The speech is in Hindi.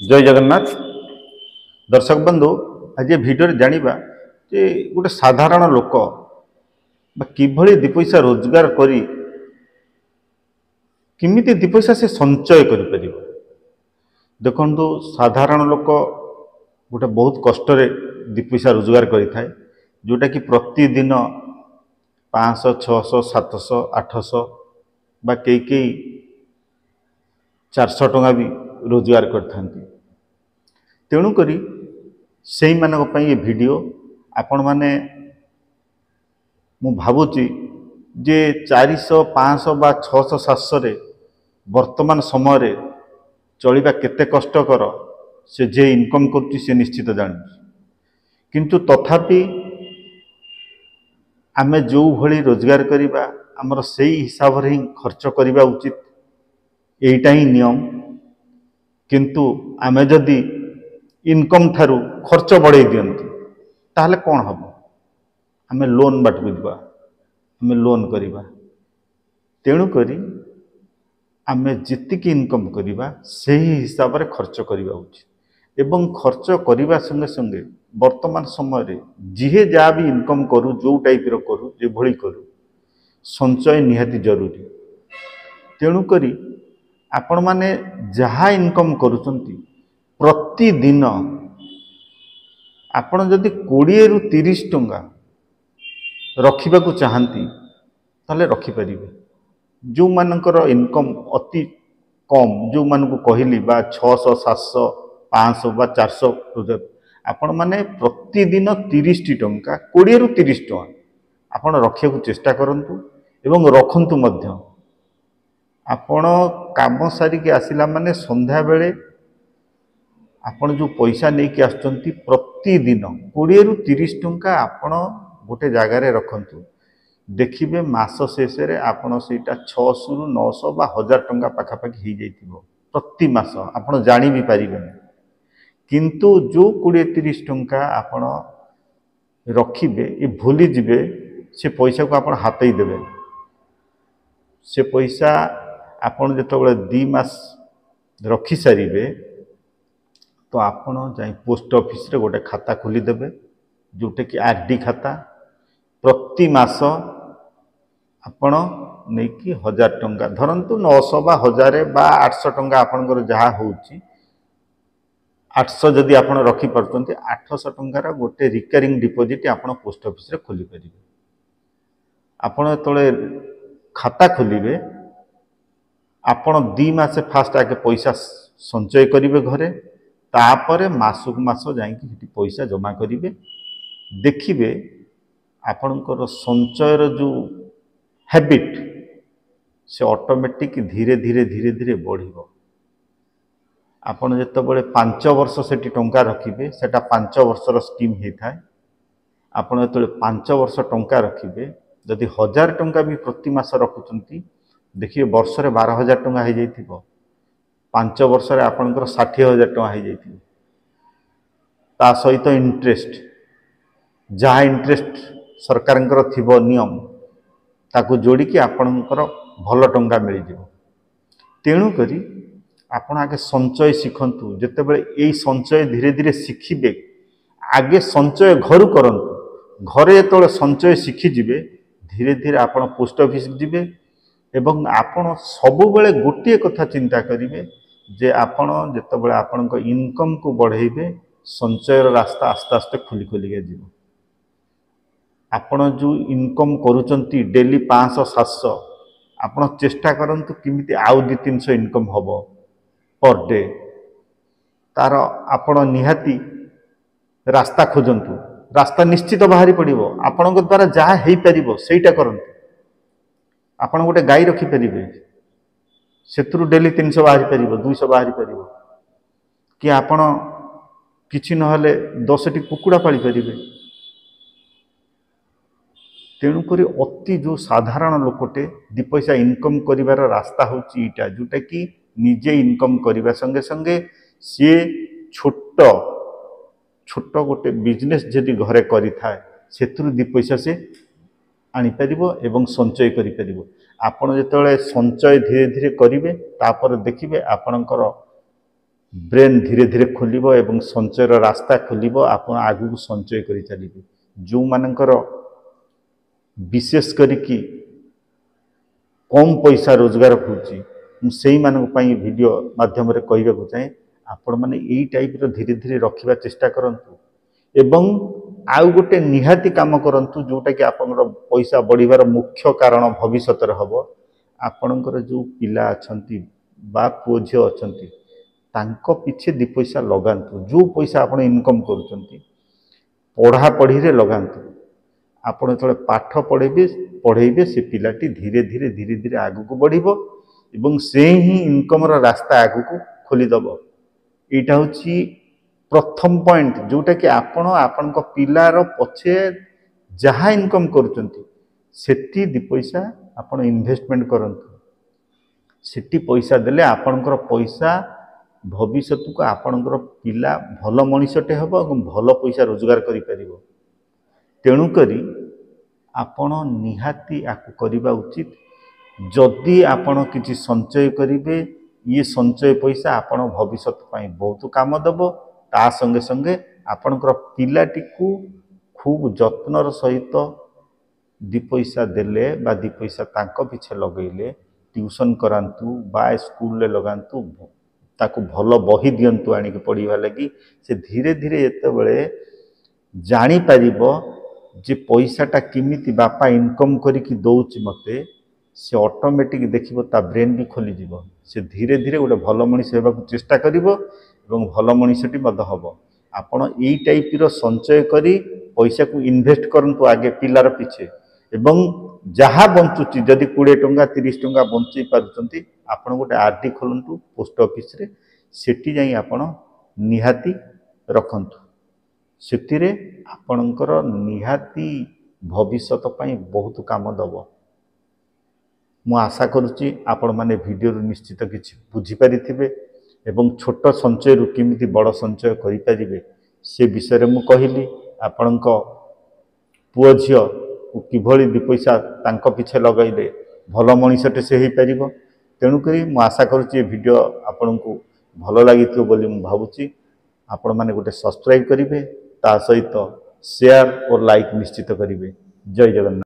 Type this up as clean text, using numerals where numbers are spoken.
जय जगन्नाथ दर्शक बंधु आज भिडियो जानिबा जे गोटे साधारण लोक किभली दी पैसा रोजगार करी किमिति दी पैसा से संचय करि परिबो। देखंतु साधारण लोक गोटे बहुत कष्ट रे दी पैसा रोजगार करि थाए जोटा कि प्रतिदिन 500 600 700 800 बा कई 400 टंका भी रोजगार करथांती। तेणु करी से मानक पई ये वीडियो आपण माने मु भाबुची जे 400 500 बा 600 700 रे वर्तमान समय रे चलिबा केते कष्टकर से जे इनकम करती से निश्चित जान किंतु तथापि आमे जो भली रोजगार करिबा हमर सेही हिसाब रे खर्च करिबा उचित एटा ही नियम। किंतु आमे जदी इनकम थारू खर्च बढ़ाई दियंतु ताहले कौन हम आमे लोन बाट बुझबा आमे लोन करिबा। तेणु करी आमे जितिकी इनकम करिबा सेही हिसाब रे खर्च करिबा उचित एवं खर्च करिबा संगे संगे वर्तमान समय रे जिहे जा भी इनकम करू जो टाइप रो करू जे भली करू संचय निहाती जरूरी। तेणु करी आपण माने जहा इनकम करूचंती प्रतिदिन आपण जदि 20 रु 30 टंका रखिबा को चाहंती ताले रखि परिबे। जो मानकर इनकम अति कम जो मान को कहली बा 600 700 500 बा 400 आपण माने प्रतिदिन 30 टंका 20 रु 30 टंका आपण रखिया को चेष्टा करंतु एवं रखंतु मध्य। आपण काम सारी के आसिला माने संध्या बेले आपण जो पैसा नहीं कि आछंती प्रतिदिन 20 रु 30 टंका आपण गोटे जगह रे रखंतु देखिबे मास शेष रे आपण सेटा 600 रु 900 बा 1000 टंका पाखा पाखी ही जाइतिबो प्रति मास आपण जानि भी परिबेन। किंतु जो 20 30 टंका आपण रखिबे ए भूली जिबे से पैसा को आपण हातई देबे। से पैसा आपण जतबेले 2 मास रखि सारिबे तो आपण जाई पोस्ट ऑफिस रे गोटे खाता खोली देबे जोटे कि आरडी खाता प्रति मास आपण नहीं कि 1000 टंका धरंतु 900 बा 1000 बा 800 टंका आपनकर जहा होउची 800 जदि आपण रखि परतंती 800 टंकार गोटे रिकरिंग डिपॉजिट आपण पोस्ट ऑफिस रे खोली परिबे। आपण तळे खाता खोलिबे आपण 2 मास फास्ट आके पैसा संचय करिवे घरे तापरे मासक मास जाई कि पैसा जमा करिवे देखिबे आपणकर संचयर जो हैबिट से ऑटोमेटिक धीरे धीरे धीरे धीरे बढ़िबो। आपण जतबेले 5 वर्ष सेठी टंका रखिबे सेटा 5 वर्षर स्कीम हे थाए। आपण जतबेले 5 वर्ष टंका रखिबे जदि 1000 टंका भी प्रति मास रखुचंती देखिए वर्ष रे 12000 टंका हे जाइथिबो 5 वर्ष रे आपणकर 60000 टंका हे जाइथिबो ता सहित इंटरेस्ट जहा इंटरेस्ट सरकारंकर थिबो नियम ताकू जोड़ी कि आपणकर भल टंका मिल जिवो। तेणु करी आपण आगे संचय शिखंतु जेतेबेले एई संचय धीरे धीरे शिखिबे आगे संचय घरु करंतु घरे जेतेबेले संचय शिखि जिवे धीरे धीरे आपण पोस्ट ऑफिस जिवे एवं आपण सबु बेले गोटे कथा चिंता करिवे जे आपण जेतेबेले आपणक इनकम को बढ़ाइबे संचयर रास्ता आस्ते आस्ते खुली खुली के जिवो। आपण जो इनकम करूचंती डेली 500 700 आपण चेष्टा करंतु किमिति आउ 200-300 इनकम हबो पर डे तार आपण निहाती रास्ता खोजंतु रास्ता निश्चित बाहरी पड़िबो। आपणक द्वारा जहा हेई परिबो सेटा करंतु। आपण गोटे गाई रखि परिबे सेतुरु डेली 300 बाहरी परिबो 200 बाहरी परिबो कि आपण किछि नहले 10 टी कुकुड़ा पाली परिबे। तेणु करी अति जो साधारण लोकटे 2 पैसा इनकम करिवार रास्ता होची इटा जोटा कि निजे इनकम करिवा संगे संगे सी छोट छोट गोटे बिजनेस जदि घरे करि थाए सेतुरु 2 पैसा से आनी परिबो एवं संचय करि परिबो। आपण जेतेबेले संचय धीरे धीरे करिवे तापर देखिबे आपणकर ब्रेन धीरे धीरे खोलिबो एवं संचयर रास्ता खोलिबो आपण आगु को संचय करि चलिबे जो मानकर विशेष करिकी कम पैसा रोजगार होची से वीडियो माध्यम कहवाक चाहे आपण मैंने यही टाइप धीरे धीरे रखा चेष्टा करंतु एवं आउ गोटे निहाती काम करंतु जोटा कि आपनकर पैसा बढ़िबार मुख्य कारण भविष्य हम आपणकर जो पिला अछंती बा पुओ झियो अछंती तांको पिछे दि पैसा लगांतु जो पैसा आपण इनकम करूचंती पढ़ा पढ़ी रे लगांतु आपण जो पाठ पढ़ेबे से पिलाटी धीरे धीरे धीरे धीरे आगु को बढ़िबो एवं से ही इनकम रा रास्ता आगु को खोलीदेव यहाँ हूँ प्रथम पॉइंट जोटा कि आपण आपण पिलार पछे जहाँ इनकम करुचंती सेठी दि पैसा आपण इन्वेस्टमेंट करंतु सेठी पैसा देले आपणकर पैसा भविष्य को आपणकर पिला भल मनीषटे हम और भल पैसा रोजगार करि परिबो तेणुकरी आपण निहाती आकु करबा उचित जदि आपण किछि संचय करिवे ये संचय पैसा आपण भविष्य पाई बहुत काम देबो ता संगे संगे आपणकर पिलाटी को खूब जत्नर सहित दि पैसा देले बा दि पैसा तांको पिछे लगेले ट्यूशन करांतु बा स्कूल ले लगांतु ताकू भल बही दियंतु आनी के पढ़िबा लगी से धीरे धीरे एते बेले जानी परिबो जे पैसाटा किमिति बापा इनकम करिकी दौची मते से ऑटोमेटिक देखिबो ता ब्रेन भी खोली जीवो से धीरे धीरे गोटे भल मनीष हेबाकू चेष्टा करिवो एवं भल मनीषटी मद हबो आपण एई टाइप रो संचय करी पैसा को इन्वेस्ट करंतु आगे पिलार पिछे एवं जहाँ बंचुची जदि 20 टंका 30 टंका बंचई पारुचंती आपण गोटे आरडी खोलंतु पोस्ट ऑफिस रे सेठी जाई आपण निहाती रखंतु सेतिरे आपणकर निहाती भविष्य पई बहुत काम दब मु आशा करुच्ची आपण माने वीडियो निश्चित किछि बुझी पारिथिबे एवं छोट संचय रु किमिति बड़ संचय करि परिबे से विषय रे मु कहिली आपणक पुओ झियो किभली दि पैसा तांको पिछे लगाइले भल मनीषटे से हो पार तेणुक मु आशा करुच्ची वीडियो आपण को भल लगी बोली मु भावुची आपण माने गोटे सब्सक्राइब करिवे ता सहित शेयर और लाइक निश्चित करिवे। जय जगन्नाथ।